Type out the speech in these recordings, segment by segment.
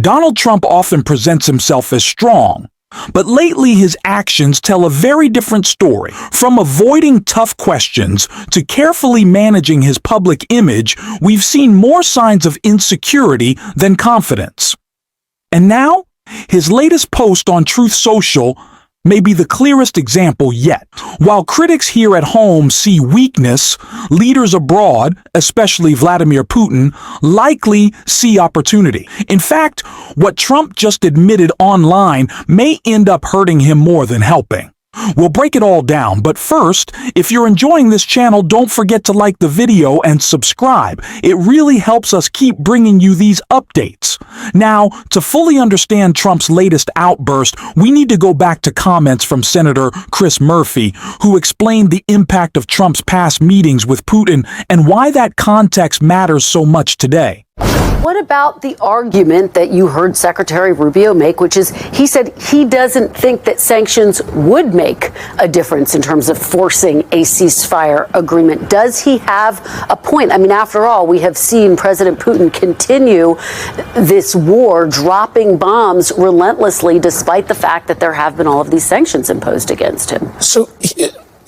Donald Trump often presents himself as strong, but lately his actions tell a very different story. From avoiding tough questions to carefully managing his public image, we've seen more signs of insecurity than confidence. And now, his latest post on Truth Social may be the clearest example yet. While critics here at home see weakness, leaders abroad, especially Vladimir Putin, likely see opportunity. In fact, what Trump just admitted online may end up hurting him more than helping. We'll break it all down, but first, if you're enjoying this channel, don't forget to like the video and subscribe. It really helps us keep bringing you these updates. Now, to fully understand Trump's latest outburst, we need to go back to comments from Senator Chris Murphy, who explained the impact of Trump's past meetings with Putin and why that context matters so much today. What about the argument that you heard Secretary Rubio make, which is he said he doesn't think that sanctions would make a difference in terms of forcing a ceasefire agreement? Does he have a point? I mean, after all, we have seen President Putin continue this war, dropping bombs relentlessly, despite the fact that there have been all of these sanctions imposed against him. So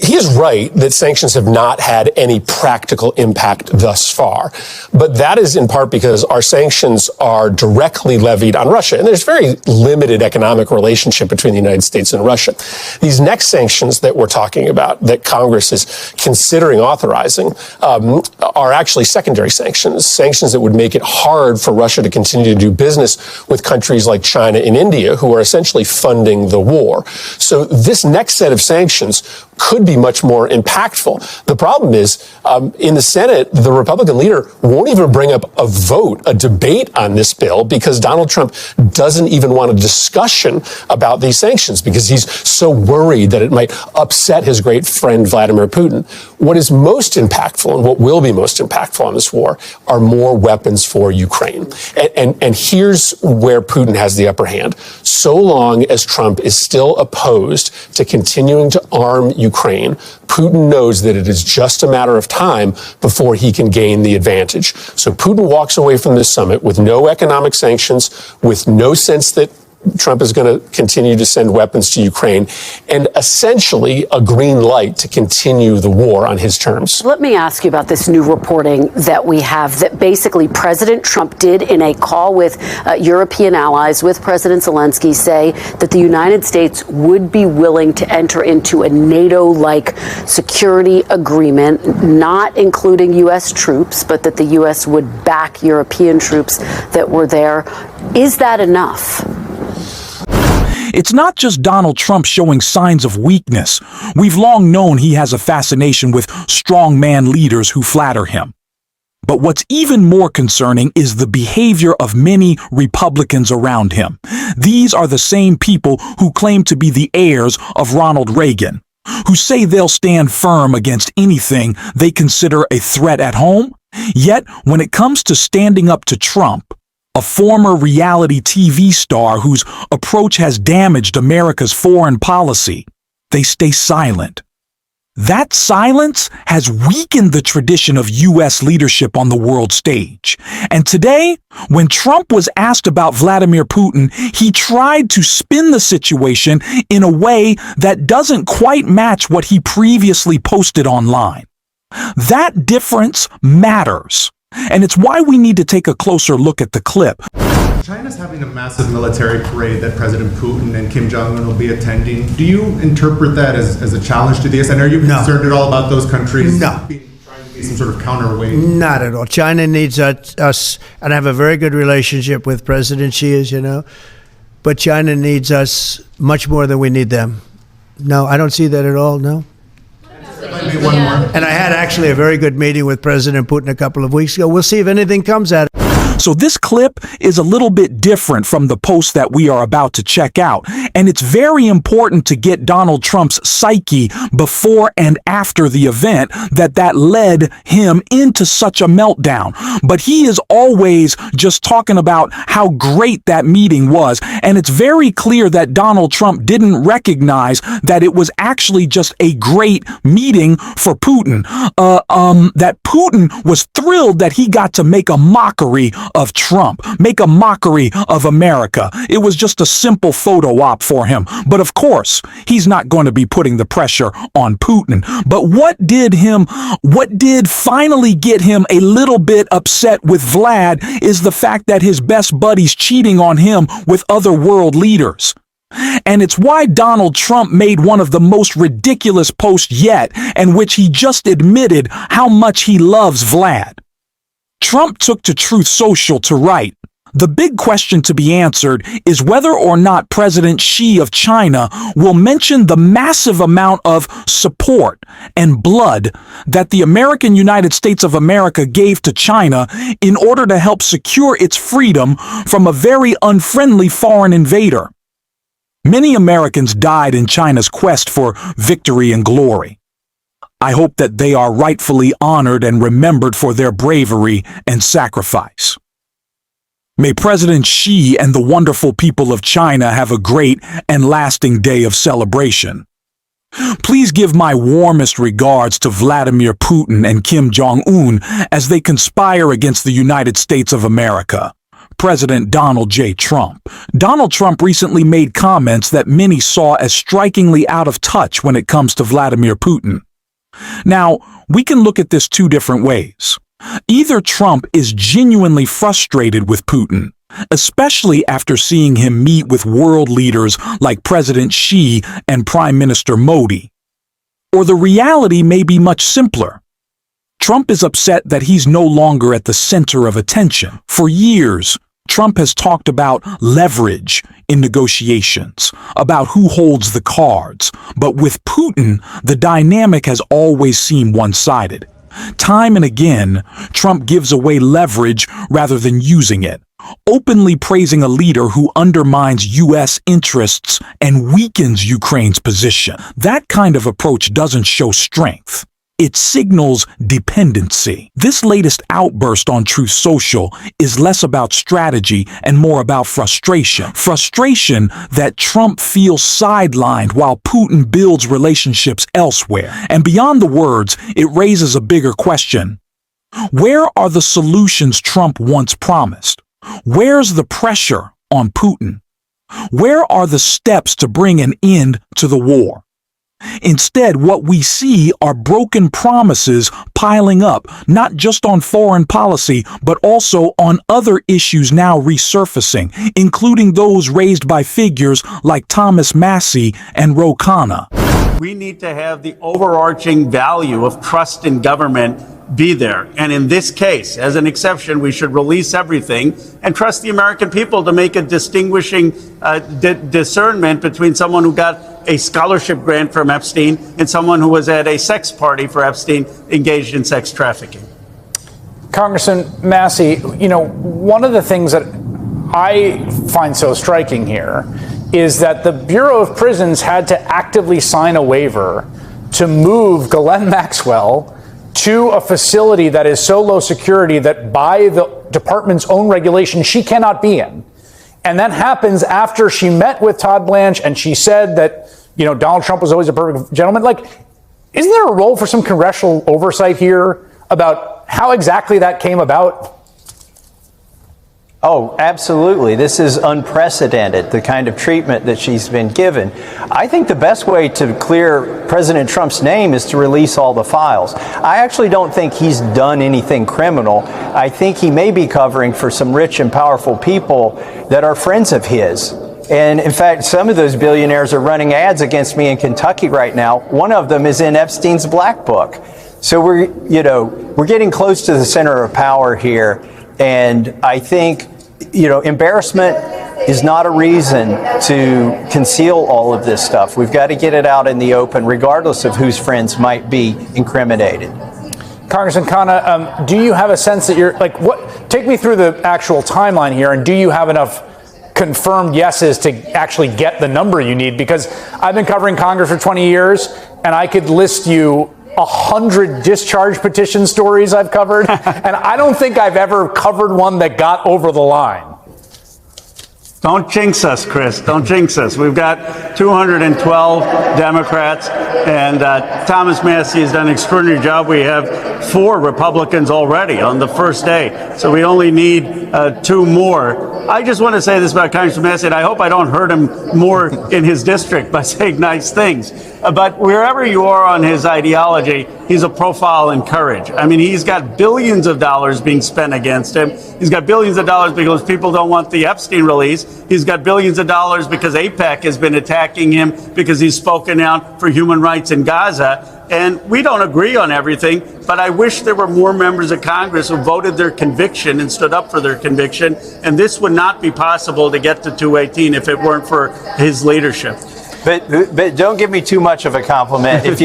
he is right that sanctions have not had any practical impact thus far. But that is in part because our sanctions are directly levied on Russia. And there's very limited economic relationship between the United States and Russia. These next sanctions that we're talking about, that Congress is considering authorizing, are actually secondary sanctions, sanctions that would make it hard for Russia to continue to do business with countries like China and India, who are essentially funding the war. So this next set of sanctions could be much more impactful. The problem is, in the Senate, the Republican leader won't even bring up a vote, a debate on this bill, because Donald Trump doesn't even want a discussion about these sanctions because he's so worried that it might upset his great friend Vladimir Putin. What is most impactful and what will be most impactful on this war are more weapons for Ukraine. And here's where Putin has the upper hand. So long as Trump is still opposed to continuing to arm Ukraine, Putin knows that it is just a matter of time before he can gain the advantage. So Putin walks away from this summit with no economic sanctions, with no sense that Trump is going to continue to send weapons to Ukraine, and essentially a green light to continue the war on his terms. Let me ask you about this new reporting that we have that basically President Trump did in a call with European allies, with President Zelensky, say that the United States would be willing to enter into a NATO-like security agreement, not including U.S. troops, but that the U.S. would back European troops that were there. Is that enough? It's not just Donald Trump showing signs of weakness. We've long known he has a fascination with strongman leaders who flatter him. But what's even more concerning is the behavior of many Republicans around him. These are the same people who claim to be the heirs of Ronald Reagan, who say they'll stand firm against anything they consider a threat at home. Yet, when it comes to standing up to Trump, a former reality TV star whose approach has damaged America's foreign policy, they stay silent. That silence has weakened the tradition of U.S. leadership on the world stage. And today, when Trump was asked about Vladimir Putin, he tried to spin the situation in a way that doesn't quite match what he previously posted online. That difference matters. And it's why we need to take a closer look at the clip. China's having a massive military parade that President Putin and Kim Jong-un will be attending. Do you interpret that as a challenge to this? And are you concerned at all about those countries trying to be some sort of counterweight? Not at all. China needs us, and I have a very good relationship with President Xi, as you know, but China needs us much more than we need them. No, I don't see that at all, no. And I had actually a very good meeting with President Putin a couple of weeks ago. We'll see if anything comes out of it. So this clip is a little bit different from the post that we are about to check out. And it's very important to get Donald Trump's psyche before and after the event that led him into such a meltdown. But he is always just talking about how great that meeting was. And it's very clear that Donald Trump didn't recognize that it was actually just a great meeting for Putin. That Putin was thrilled that he got to make a mockery of Trump, make a mockery of America. It was just a simple photo op for him. But of course, he's not going to be putting the pressure on Putin. But what did finally get him a little bit upset with Vlad is the fact that his best buddy's cheating on him with other world leaders. And it's why Donald Trump made one of the most ridiculous posts yet, in which he just admitted how much he loves Vlad. Trump took to Truth Social to write, "The big question to be answered is whether or not President Xi of China will mention the massive amount of support and blood that the American United States of America gave to China in order to help secure its freedom from a very unfriendly foreign invader. Many Americans died in China's quest for victory and glory. I hope that they are rightfully honored and remembered for their bravery and sacrifice. May President Xi and the wonderful people of China have a great and lasting day of celebration. Please give my warmest regards to Vladimir Putin and Kim Jong-un as they conspire against the United States of America. President Donald J. Trump." Donald Trump recently made comments that many saw as strikingly out of touch when it comes to Vladimir Putin. Now, we can look at this two different ways. Either Trump is genuinely frustrated with Putin, especially after seeing him meet with world leaders like President Xi and Prime Minister Modi. Or the reality may be much simpler. Trump is upset that he's no longer at the center of attention. For years, Trump has talked about leverage in negotiations, about who holds the cards. But with Putin, the dynamic has always seemed one-sided. Time and again, Trump gives away leverage rather than using it, openly praising a leader who undermines U.S. interests and weakens Ukraine's position. That kind of approach doesn't show strength. It signals dependency. This latest outburst on Truth Social is less about strategy and more about frustration. Frustration that Trump feels sidelined while Putin builds relationships elsewhere. And beyond the words, it raises a bigger question. Where are the solutions Trump once promised? Where's the pressure on Putin? Where are the steps to bring an end to the war? Instead, what we see are broken promises piling up, not just on foreign policy, but also on other issues now resurfacing, including those raised by figures like Thomas Massie and Ro Khanna. We need to have the overarching value of trust in government be there. And in this case, as an exception, we should release everything and trust the American people to make a distinguishing discernment between someone who got a scholarship grant from Epstein and someone who was at a sex party for Epstein engaged in sex trafficking. Congressman Massie, one of the things that I find so striking here is that the Bureau of Prisons had to actively sign a waiver to move Ghislaine Maxwell to a facility that is so low security that by the department's own regulation, she cannot be in. And that happens after she met with Todd Blanche and she said that, Donald Trump was always a perfect gentleman. Isn't there a role for some congressional oversight here about how exactly that came about? Oh, absolutely. This is unprecedented, the kind of treatment that she's been given. I think the best way to clear President Trump's name is to release all the files. I actually don't think he's done anything criminal. I think he may be covering for some rich and powerful people that are friends of his. And in fact, some of those billionaires are running ads against me in Kentucky right now. One of them is in Epstein's black book. So we're getting close to the center of power here. And I think, embarrassment is not a reason to conceal all of this stuff. We've got to get it out in the open, regardless of whose friends might be incriminated. Congressman Khanna, do you have a sense that take me through the actual timeline here, and do you have enough confirmed yeses to actually get the number you need? Because I've been covering Congress for 20 years, and I could list you 100 discharge petition stories I've covered, and I don't think I've ever covered one that got over the line. Don't jinx us, Chris. Don't jinx us. We've got 212 Democrats, and Thomas Massie has done an extraordinary job. We have 4 Republicans already on the first day, so we only need 2 more. I just want to say this about Congressman Massie, and I hope I don't hurt him more in his district by saying nice things. But wherever you are on his ideology, he's a profile in courage. I mean, he's got billions of dollars being spent against him. He's got billions of dollars because people don't want the Epstein release. He's got billions of dollars because AIPAC has been attacking him because he's spoken out for human rights in Gaza. And we don't agree on everything, but I wish there were more members of Congress who voted their conviction and stood up for their conviction. And this would not be possible to get to 218 if it weren't for his leadership. But don't give me too much of a compliment. If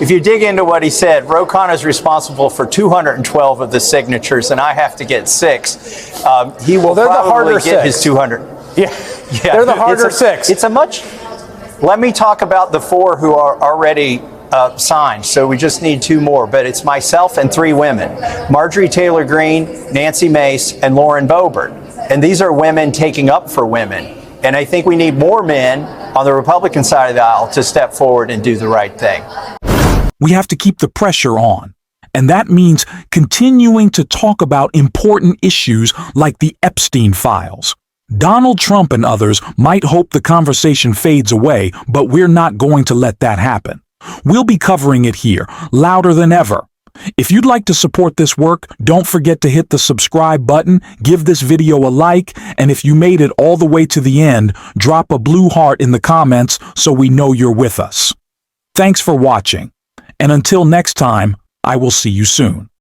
you dig into what he said, Ro Khanna is responsible for 212 of the signatures, and I have to get 6. He will probably get his 200. Yeah, they're the harder 6. It's a much. Let me talk about the 4 who are already signed. So we just need 2 more. But it's myself and 3 women: Marjorie Taylor Greene, Nancy Mace, and Lauren Boebert. And these are women taking up for women. And I think we need more men on the Republican side of the aisle to step forward and do the right thing. We have to keep the pressure on. And that means continuing to talk about important issues like the Epstein files. Donald Trump and others might hope the conversation fades away, but we're not going to let that happen. We'll be covering it here, louder than ever. If you'd like to support this work, don't forget to hit the subscribe button, give this video a like, and if you made it all the way to the end, drop a blue heart in the comments so we know you're with us. Thanks for watching, and until next time, I will see you soon.